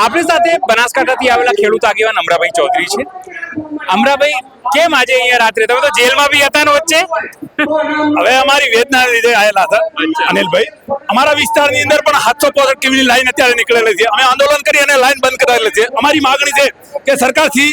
આપણી સાથે બનાસકાંઠાથી આવેલા ખેડૂત આગેવાન અમરાભાઈ ચૌધરી છે. અમરાભાઈ, કેમ આજે અહીંયા રાત્રે તમે તો જેલમાં બી હતા ને વચ્ચે? હવે અમારી વેદના લીધે આવેલા હતા અનિલભાઈ. અમારા વિસ્તારની અંદર પણ 765 કેવીની લાઈન અત્યારે નીકળેલી છે. અમે આંદોલન કરી અને લાઈન બંધ કરાવેલી છે. અમારી માગણી છે કે સરકારથી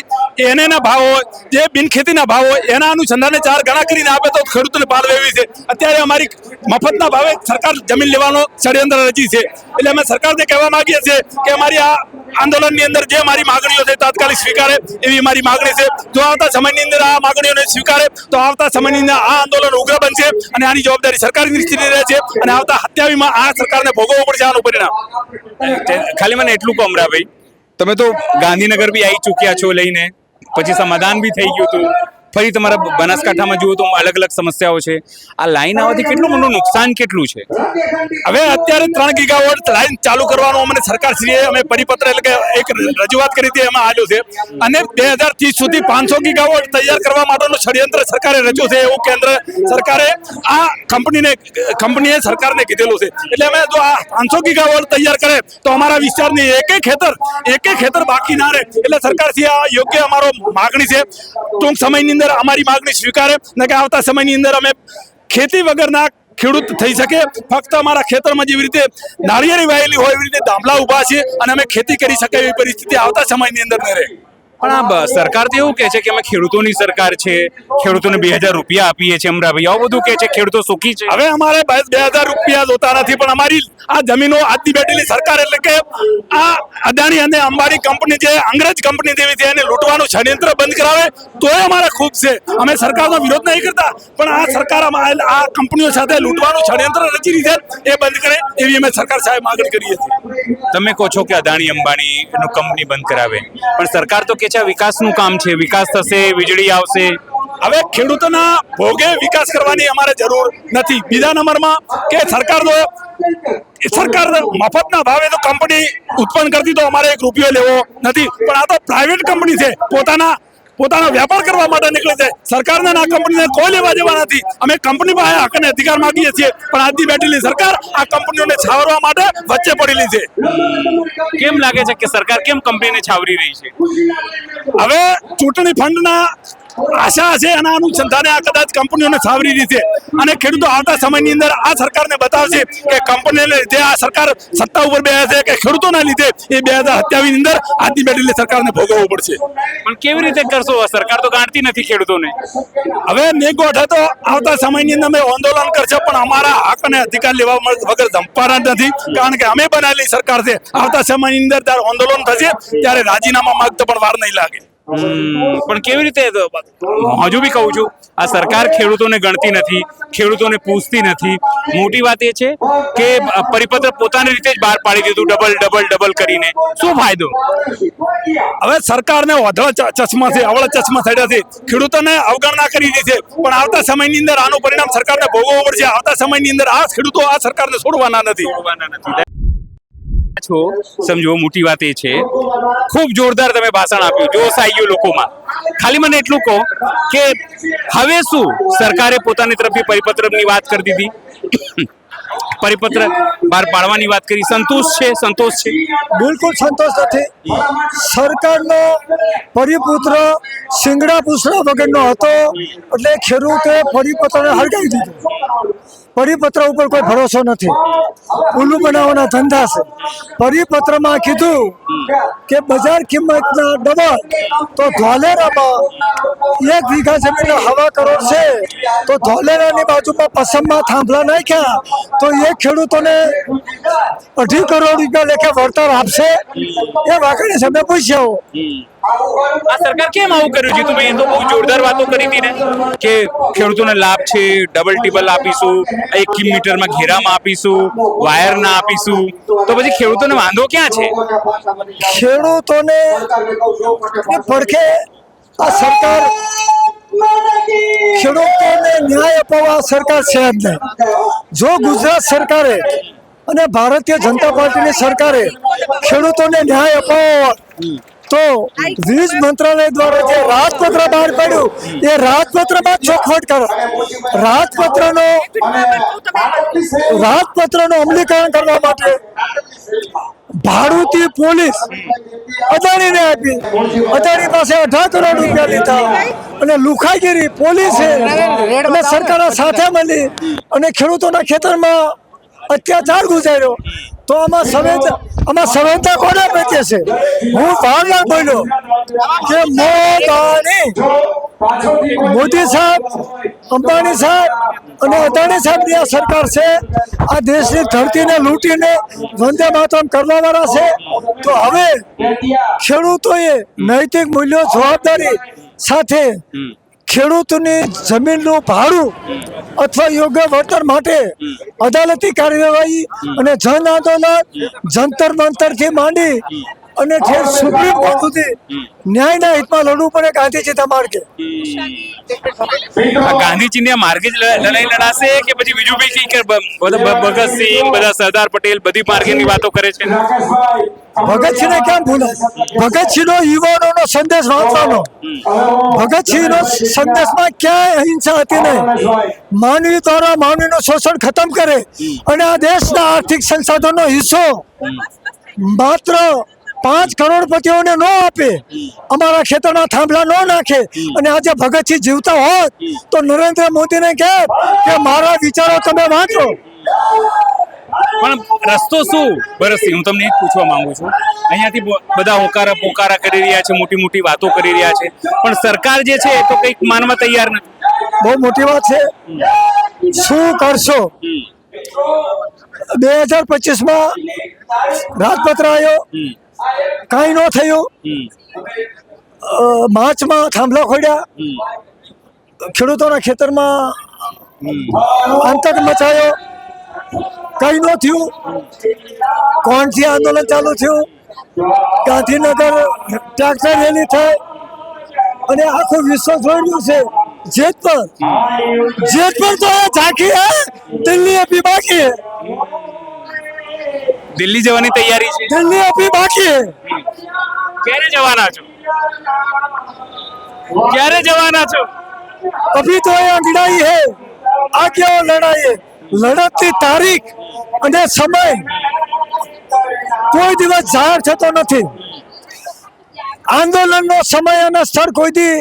એના ભાવ હોય, જે બિનખેતીના ભાવ હોય એના અનુસંધાને 4 ગણા કરીને આપે તો ખેડૂતોને પાલ વેવી છે. અત્યારે અમારી મફતના ભાવે સરકાર જમીન લેવાનો ષડયંત્ર રચી છે. એટલે અમે સરકારને કહેવા માંગીએ છીએ કે અમારી આ આંદોલનની અંદર જે મારી માગણીઓ છે તાત્કાલિક સ્વીકારે એવી અમારી માગણી છે. જો આવતા સમયની અંદર આ માગણીઓને સ્વીકારે તો આવતા સમયની અંદર આ આંદોલન ઉગ્ર બનશે અને આની જવાબદારી સરકારની સ્થિતિ રહે છે અને આવતા 27માં આ સરકારને ભોગવવું પડશે આનું પરિણામ. ખાલી મને એટલું કહો અમરાભાઈ, તમે તો ગાંધીનગર બી આવી ચૂક્યા છો લઈને, પછી સમાધાન બી થઈ ગયું હતું, ફરી તમારા બનાસકાંઠામાં જુઓ તો અલગ અલગ સમસ્યાઓ છે. આ લાઈન આવવાથી કેટલું મોટું નુકસાન કેટલું છે? હવે અત્યારે 3 ગીગાવોટ લાઈન ચાલુ કરવાનો અમને સરકારશ્રીએ અમે પરિપત્ર એટલે કે એક રજૂઆત કરી હતી, એમાં આવ્યું છે અને 2030 સુધી 500 ગીગાવોટ તૈયાર કરવા માટેનું ષડયંત્ર સરકારે રચ્યું છે એવું કેન્દ્ર સરકારે આ કંપનીએ સરકારને કીધેલું છે. એટલે અમે જો આ 500 ગીગાવોટ તૈયાર કરે તો અમારા વિસ્તારની એકે ખેતર બાકી ના રહે. એટલે સરકારથી આ યોગ્ય અમારો માગણી છે. ટૂંક સમયની અંદર અમારી માગણી સ્વીકારે ને કે આવતા સમયની અંદર અમે ખેતી વગરના ખેડૂત થઈ શકે. ફક્ત અમારા ખેતરમાં જેવી રીતે નાળિયેરી વાયેલી હોય એવી રીતે દાંભલા ઉભા છે અને અમે ખેતી કરી શકે એવી પરિસ્થિતિ આવતા સમયની અંદર ન રહે. પણ આ સરકાર તો એવું કહે છે કે અમે ખેડૂતોની સરકાર છે, ખેડૂતોને 2000 રૂપિયા આપીએ છીએ. અમરાભાઈ આવું બધું કહે છે, ખેડૂતો સુખી છે. હવે અમારે 2000 રૂપિયા જોતા નથી, પણ અમારી આ જમીનો આજની બેઠેલી સરકાર એટલે કે આ અદાણી અને અંબાણી કંપની જે અંગ્રેજ કંપની જેવી છે એને લૂંટવાનું ષડયંત્ર બંધ કરાવે તોય અમારે ખૂબ છે. અમે સરકારનો વિરોધ નહીં કરતા, પણ આ સરકાર આ કંપનીઓ સાથે લૂંટવાનું ષડયંત્ર રચી રહી છે એ બંધ કરે એવી અમે સરકાર સાહેબ માગણી કરીએ છીએ. તમે કહો છો કે અદાણી અંબાણી એનું કંપની બંધ કરાવે, પણ સરકાર તો કે છે વિકાસનું કામ છે, વિકાસ થશે, વીજળી આવશે. હવે ખેડૂતોના ભોગે વિકાસ કરવાની અમારે જરૂર નથી. બીજા નંબરમાં કે સરકાર મફતના ભાવે તો કંપની ઉત્પન્ન કરતી તો અમારે 1 રૂપિયો લેવો નથી, પણ આ તો પ્રાઇવેટ કંપની છે, પોતાનો વ્યાપાર કરવા માટે નીકળે છે. સરકારના આ કંપનીને કોઈ લેવા દેવા નથી. અમે કંપની પાસે હક અને અધિકાર માંગીએ છીએ, પણ આજની બેઠેલી સરકાર આ કંપનીઓને છાવરવા માટે વચ્ચે પડેલી છે. કેમ લાગે છે કે સરકાર કેમ કંપનીને છાવરી રહી છે? હવે ચૂંટણી ફંડના આશા છે એના અનુસંધાને આ કદાચ કંપનીઓને છાવરી રહી છે અને ખેડૂતો આવતા સમયની અંદર આ સરકારને બતાવશે કે કંપનીને લીધે આ સરકાર સત્તા ઉપર બેસે છે કે ખેડૂતોના લીધે એ 2027 ની અંદર આજની બેઠેલી સરકારને ભોગવવું પડશે. પણ કેવી રીતે કરશો? સરકાર તો ગાંઠતી નથી ખેડૂતોને. હવે મેઘોઠે તો આવતા સમયની અંદર અમે આંદોલન કરશે, પણ અમારા હક અને અધિકાર લેવા વગર ધમપાના નથી, કારણ કે અમે બનાવેલી સરકાર છે. આવતા સમયની અંદર જ્યારે આંદોલન થશે ત્યારે રાજીનામા માંગતો પણ વાર નહીં લાગે. પણ કેવી રીતે? હજુ બી કહું છું, આ સરકાર ખેડૂતોને ગણતી નથી, ખેડૂતોને પૂછતી નથી. મોટી વાત એ છે કે પરિપત્ર પોતાની રીતે જ બહાર પાડી દીધું, ડબલ કરીને. શું ફાયદો? હવે સરકારને અવળા ચશ્મા થયા છે, ખેડૂતોને અવગણના કરી દીધી છે, પણ આવતા સમયની અંદર આનું પરિણામ સરકારને ભોગવવું પડશે. આવતા સમયની અંદર આ ખેડૂતો આ સરકારને છોડવાના નથી. છો સમજો, મોટી વાત એ છે, ખૂબ જોરદાર તમે ભાષણ આપ્યું, જોશ આવી ગયો લોકોમાં. ખાલી મને એટલું કહો કે હવે શું સરકારે પોતાની તરફથી પરિપત્રની વાત કરી દીધી, પરિપત્ર બહાર પાડવાની વાત કરી, સંતોષ છે? બિલકુલ સંતોષ નથી. સરકારનો પરિપત્ર શિંગડા પૂછડા વગરનો હતો, એટલે ખેડૂતે પરિપત્રને હળગાવી દીધો. પરિપત્ર ઉપર કોઈ ભરોસો નથી, ઉલ્લુ બનાવવાના ધંધા છે. પરિપત્રમાં કીધું કે બજાર કિંમતના ડબલ, તો ધોલેરામાં 1 વીઘા જમીન 1.25 કરોડ છે, તો ધોલેરાની બાજુમાં પસમમાં થાંભલા નાખ્યા તો એ ખેડૂતોને 2.5 કરોડ રૂપિયા લેખે વળતર આપશે. એ વાઘાણી સામે પૂછ્યા આ સરકાર કેમ આવું કર્યું? જીતુભાઈ, એ તો બહુ જોરદાર વાતો કરી હતી ને કે ખેડૂતોને લાભ છે, ડબલ ટિબલ આપીશું, 1 કિલોમીટરમાં ઘેરામાં આપીશું, વાયર ના આપીશું, તો પછી ખેડૂતોને વાંધો ક્યાં છે? ખેડૂતોને પડખે આ સરકાર ખેડૂતોને ન્યાય અપાવવા સરકાર છે જ નહીં. જો ગુજરાત સરકારે અને ભારતીય જનતા પાર્ટીની સરકારે ખેડૂતોને ન્યાય અપાવવા તો વીજ મંત્રાલય દ્વારા જે રાજપત્ર બહાર પાડ્યું એ રાજપત્રમાં ચોખવટ કરો. રાજપત્રનો અમલીકરણ કરવા માટે ભાડુતી પોલીસ અદાણીને આપી. અદાણી પાસે 18 કરોડ રૂપિયા લીધા અને લુખાગીરી પોલીસે અને સરકારના સાથે મળી અને ખેડૂતોના ખેતરમાં અત્યાચાર ગુજાર્યો. તો આમાં સંવેદના કોને પ્રત્યે છે? હું ભાવના બોલ્યો કે મોદી સાહેબ, અંબાણી સાહેબ અને અદાણી સાહેબની આ સરકાર છે. આ દેશની ધરતીને લૂંટીને વંદે માતરમ કરવા વાળા છે. તો હવે ખેડૂતોએ નૈતિક મૂલ્યો, જવાબદારી સાથે ખેડૂતની જમીનનું ભાડું અથવા યોગ્ય વળતર માટે અદાલતી કાર્યવાહી અને જન આંદોલન, જંતર મંતરથી માંડી અને ઠેર સુપ્રીમ કોર્ટ સુધી ન્યાયના હિતમાં લડવું પડે ગાંધીજીના માર્ગે. આ ગાંધીજીના માર્ગે જ લડાઈ લડાશે કે પછી બીજું બી કંઈક ભગતસિંહ, બધા સરદાર પટેલ બધી માર્ગેની વાતો કરે છે? ભગતસિંહને કેમ ભૂલાય? ભગતસિંહનો યુવાનોનો સંદેશ વાંચવાનો. ભગતસિંહનો સંદેશમાં ક્યાંય અહિંસા હતી નહીં. માનવી દ્વારા માનવીનું શોષણ ખતમ કરે અને આ દેશના આર્થિક સંસાધનનો હિસ્સો માત્ર 5 કરોડપતિઓને ન આપે, અમારા ખેતરના થાંભલા ન નાખે અને આજે ભગતસિંહ જીવતા હોત તો નરેન્દ્ર મોદીને કહે કે મારા વિચારો તમે વાંચો. પણ રસ્તો શું ભરતસિંહ, હું તમને એ જ પૂછવા માંગુ છું. અહીંયાથી બધા હોકારા પોકારા કરી રહ્યા છે, મોટી મોટી વાતો કરી રહ્યા છે, પણ સરકાર જે છે એ તો કંઈક માનવા તૈયાર નથી. બહુ મોટી વાત છે. શું કરશો? 2025માં રાજપત્ર આવ્યો, કાંઈ ન થયું. માર્ચમાં થાંભલા ખોડ્યા, ખેડૂતોના ખેતરમાં આતંક મચાયો, કઈ ન થયું. કોણથી આંદોલન ચાલુ થયું? ગાંધીનગર ટ્રેક્ટર રેલી થઈ અને આખું વિશ્વ જોડ્યું છે. જેતપુર તો ઝાંખી હે, દિલ્હી અભી બાકી હે. દિલ્હી જવાની તૈયારી છે? દિલ્હી અભી બાકી હે. ક્યારે જવાના છો? ક્યારે જવાના છો? अभी तो ये लड़ाई है, आगे वो लड़ाई है. લડતની તારીખ અને સમય કોઈ દિવસ જાહેર થતો નથી. આંદોલનનો સમય અને સ્થળ કોઈ દી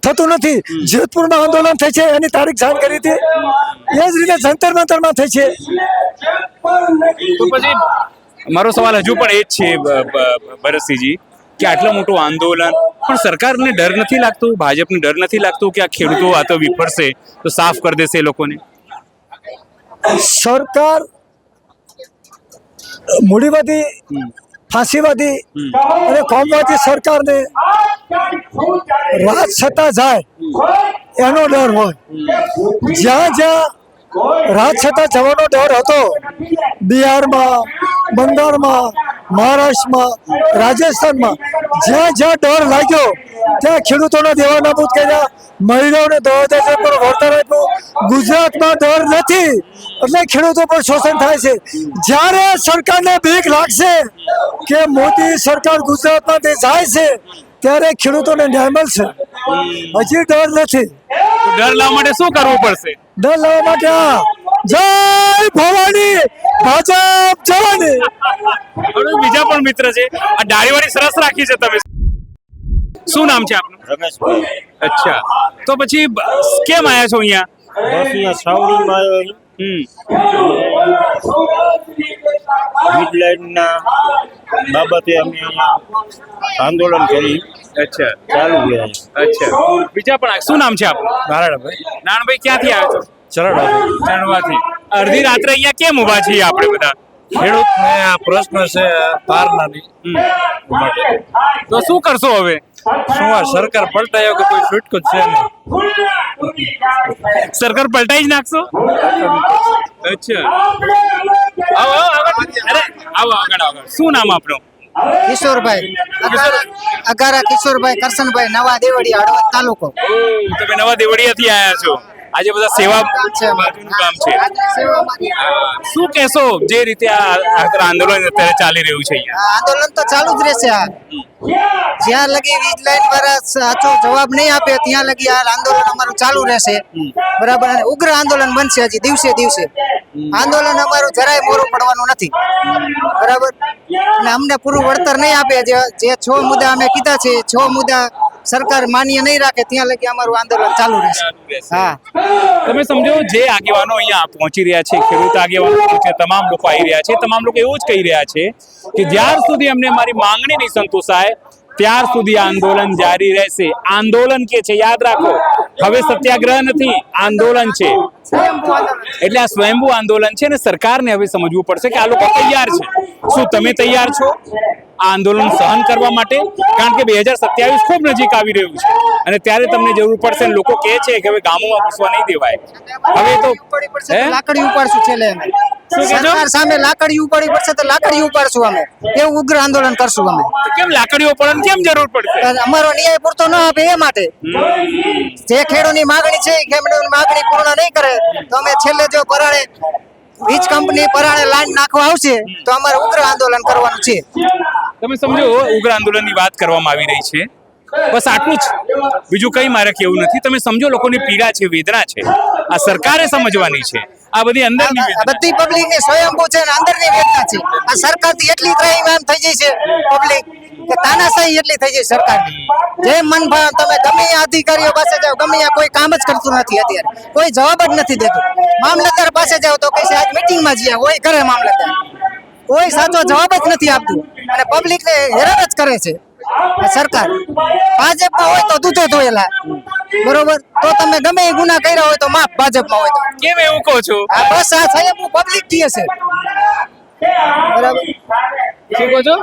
થતું નથી. જેતપુરમાં આંદોલન થઈ છે એની તારીખ જાહેર કરી હતી, એ જ રીતે જંતર મંતરમાં થઈ છે. તો પછી મારો સવાલ હજુ પણ એ જ છે ભરતસિંહજી કે આટલું મોટું આંદોલન પણ સરકારને ડર નથી લાગતો, ભાજપને ડર નથી લાગતો કે આ ખેડૂતો આ તો વિફરશે તો સાફ કરી દેશે એ લોકોને? સરકાર મૂડીવાદી, ફાંસીવાદી અને કોમવાદી સરકારને રાજ સત્તા જાય એનો ડર હોય. જ્યાં રાજ સત્તા જવાનો ડર હતો, બિહારમાં, બંગાળમાં, મહારાષ્ટ્રમાં, રાજસ્થાનમાં, જ્યાં ડર લાગ્યો ત્યાં ખેડૂતોના દેવા નાબૂદ કર્યા, મહિલાઓને 10,000 પર વળતર આપ્યું. ગુજરાતમાં ડર નથી એટલે ખેડૂતો પર શોષણ થાય છે. જ્યારે સરકારને બીક લાગશે કે મોદી સરકાર ગુજરાતમાંથી જાય છે ત્યારે ખેડૂતોને ન્યાય મળશે. હજી ડર નથી. ડર લાવવા માટે શું કરવું પડશે? ડર લાવવા માટે જય ભવાની, ભાજપ જવાની. બીજા પણ મિત્ર છે, આ ડાળીવાળી સરસ રાખી છે તમે. શું નામ છે આપનું? રમેશભાઈ. અચ્છા, તો પછી કેમ આયા છો અહીંયા? બસ અહીંયા સાવડીમાં મિડલાઇનના બાબતે અમે અહીંયા આંદોલન કરી. અચ્છા, ચાલુ છે. અચ્છા, બીજા પણ શું નામ છે આપનું? નારાયણભાઈ. નારાયણભાઈ, ક્યાંથી આવ્યો છો? ચરણભાઈ. ચણવાથી. અડધી રાત્રે અહીંયા કેમ ઊભા છીએ આપણે બધા? ખેડૂતને આ પ્રશ્ન છે તારનાની માટે. તો શું કરશો હવે? શું આ સરકાર પલટાયો કે કોઈ છૂટકો જ છે નહીં? સરકાર પલટાઈ જ નાખશો? અચ્છા, આવો આગળ. અરે આવો આગળ. શું નામ આપણું? કિશોરભાઈ અગારા કિશોરભાઈ કરશનભાઈ, નવા દેવડી, હળવદ તાલુકો. તમે નવા દેવળિયાથી આવ્યા છો. આજે બધા સેવા બાજુનું કામ છે. શું કહેશો જે રીતે આ આંદોલન અત્યારે ચાલી રહ્યું છે અહીંયા? આંદોલન તો ચાલુ જ રહેશે. જ્યાં લગી વીજ લાઈન વાળા સાચો જવાબ નહીં આપે ત્યાં લગી આ આંદોલન અમારું ચાલુ રહેશે. બરાબર, અને ઉગ્ર આંદોલન બનશે હજી દિવસે દિવસે. આંદોલન અમારું જરાય મોરું પડવાનું નથી, બરાબર. અને અમને પૂરું વળતર નહીં આપે. જે 6 મુદ્દા અમે કીધા છે, 6 મુદ્દા સરકાર માન્ય નહીં રાખે ત્યાં લગી અમારું આંદોલન ચાલુ રહેશે. હા, તમે સમજો જે આગેવાનો અહીંયા પહોંચી રહ્યા છે, ખેડૂત આગેવાનો છે, તમામ લોકો આવી રહ્યા છે, તમામ લોકો એવું જ કહી રહ્યા છે કે જ્યાર સુધી અમને મારી માંગણી નહીં સંતોષાય ત્યાર સુધી આંદોલન જારી રહેશે. આંદોલન કે છે, યાદ રાખો, હવે સત્યાગ્રહ નથી, આંદોલન છે. એટલે આ સ્વયંભૂ આંદોલન છે અને સરકારને હવે સમજવું પડશે કે આ લોકો તૈયાર છે. શું તમે તૈયાર છો આ આંદોલન સહન કરવા માટે? કારણ કે 2027 ખૂબ નજીક આવી રહ્યું છે અને ત્યારે તમને જરૂર પડશે. લોકો કહે છે કે હવે ગામોમાં ઘૂસવા નહીં દેવાય. હવે તો લાકડી ઉપાડશું છેલ્લે અમે. શું કહેજો? સરકાર સામે લાકડી ઉપાડી પડશે તો લાકડી ઉપાડશું અમે. એવું ઉગ્ર આંદોલન કરશું અમે. કેમ લાકડીઓ પડવાની કેમ જરૂર પડશે? અમારો ન્યાય પૂરતો ન આપે એ માટે. જે ખેડૂતની માંગણી છે એ ખેડૂતની માંગણી પૂર્ણ નહીં કરે તો અમે છેલ્લે જો પરાણે વીજ કંપની પરાણે લાઈન નાખવા આવશે તો અમારે ઉગ્ર આંદોલન કરવાનું છે. તમે સમજો ઉગ્ર આંદોલનની વાત કરવામાં આવી રહી છે. બસ આટલું જ, બીજું કઈ મારે કેવું નથી. તમે સમજો લોકોની પીડા છે, વેદના છે, આ સરકારે સમજવાની છે. આ બધી અંદરની આ બધી પબ્લિક ની સ્વયંભૂ છે અને અંદરની વેદના છે. આ સરકાર થી એટલી ત્રાહિમામ થઈ જાય છે પબ્લિક કે તાનાશાહી એટલી થઈ જાય સરકારની. જે મન ભાવ તમે ગમે એ અધિકારીઓ પાસે જાઓ, ગમે ત્યાં કોઈ કામ જ કરતું નથી. અત્યારે કોઈ જવાબ જ નથી દેતું. મામલતદાર પાસે જાઓ તો કહેશે આજ મીટિંગમાં જ્યાં હોય કરે મામલતદાર, કોઈ સાચો જવાબ જ નથી આપતું અને પબ્લિક ને હેરાન જ કરે છે આ સરકાર. ભાજપમાં હોય તો દૂધો ધોયેલા, બરોબર, તો તમે ગમે એ ગુના કર્યા હોય તો માફ. ભાજપમાં હોય તો કેમ એવું કહો છો? આ બસ આ સાહેબ પબ્લિક કહે છે, બરાબર. શું કહો છો?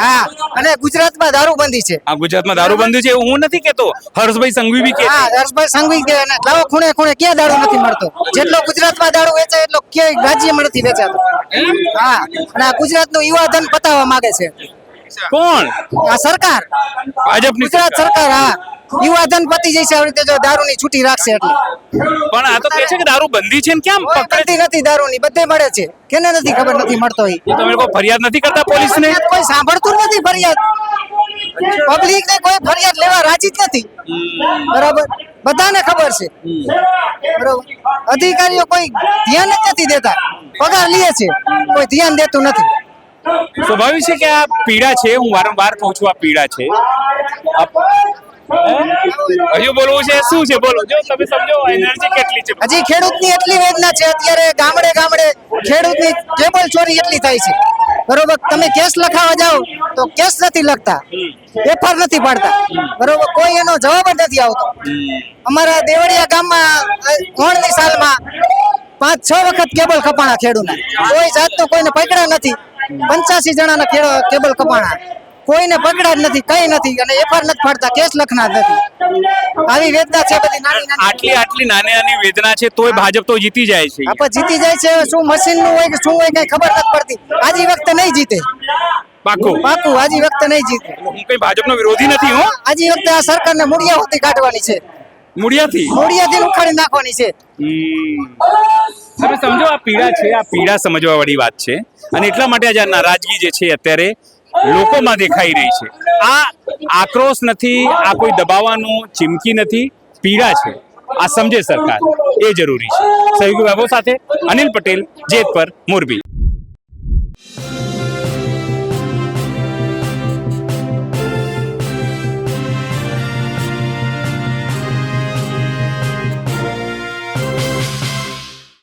હા, અને ગુજરાતમાં દારૂબંધી છે. આ ગુજરાતમાં દારૂબંધી છે એવું હું નથી કેતો, હર્ષભાઈ સંઘવી બી કે છે. હા, હર્ષભાઈ સંઘવી કે અને લાવો ખૂણે ખૂણે ક્યાં દારૂ નથી મળતો. જેટલો ગુજરાતમાં દારૂ વેચાય એટલો ક્યાંય રાજ્યમાં નથી વેચાતો. હા, અને આ ગુજરાતનું યુવાધન પતાવવા માંગે છે. કોણ? આ સરકાર, ભાજપની ગુજરાત સરકાર. હા, યુવાધન પતી જશે આવી રીતે જો દારૂની છૂટી રાખશે એટલે. પણ આ તો કહે છે કે દારૂ બંધી છે ને કેમ કોઈ પકડે ગલતી નથી દારૂની, બધે મળે છે. કેને નથી ખબર નથી મળતો એ? છે? તમે લોકો ફરિયાદ નથી કરતા પોલીસને? કોઈ સાંભળતું નથી ફરિયાદ. પબ્લિક ને કોઈ ફરિયાદ લેવા રાજી જ નથી, બરાબર. બધાને ખબર છે, બરાબર. અધિકારીઓ કોઈ ધ્યાન જ નથી દેતા. પગાર લે છે, કોઈ ધ્યાન દેતું નથી. સ્વાભાવિક છે કે આ પીડા છે. હું વારંવાર કહું છું આ પીડા છે. હજુ બોલવું છે? શું છે? બોલો. જો તમે સમજો એનર્જી કેટલી છે. હજી ખેડૂતની એટલી વેદના છે. અત્યારે ગામડે ગામડે ખેડૂતની કેબલ ચોરી એટલી થાય છે, બરોબર. તમે કેસ લખાવા જાઓ તો કેસ નથી લખતા, એફઆર નથી પાડતા, બરોબર. કોઈ એનો જવાબ જ નથી આવતો. અમારા દેવળિયા ગામમાં 3 સાલમાં 5-6 વખત કેબલ કપાણા ખેડૂતના. કોઈ જાતનો કોઈને પકડ્યા નથી. 85 જણાના કેબલ કપાણા, કોઈને પકડા જ નથી, કઈ નથી. અને એફઆર નથી પાડતા, કેસ લખનાર નથી. આવી વેદના છે બધી નાની નાની. આટલી નાની નાની વેદના છે તોય ભાજપ તો જીતી જાય છે. આપણે જીતી જાય છે. શું મશીન નું હોય કે શું હોય કઈ ખબર નથી પડતી. આજી વખતે નહીં જીતે, પાકું પાકું. આજી વખતે નહીં જીતે. હું કઈ ભાજપનો વિરોધી નથી. હો, આજી વખતે આ સરકારને મૂળિયા હોતી કાઢવાની છે, મૂળિયાથી ઉખાડી નાખવાની છે. તમે સમજો આ પીડા છે, આ પીડા સમજવા વાળી વાત છે. અને એટલા માટે આજે આ નારાજગી જે છે અત્યારે લોકોમાં દેખાઈ રહી છે. આ આક્રોશ નથી, આ કોઈ દબાવવાનું ચીમકી નથી, પીડા છે. આ સમજે સરકાર, એ જરૂરી છે. સહયોગી બાબુ સાથે અનિલ પટેલ, જેતપર, મોરબી.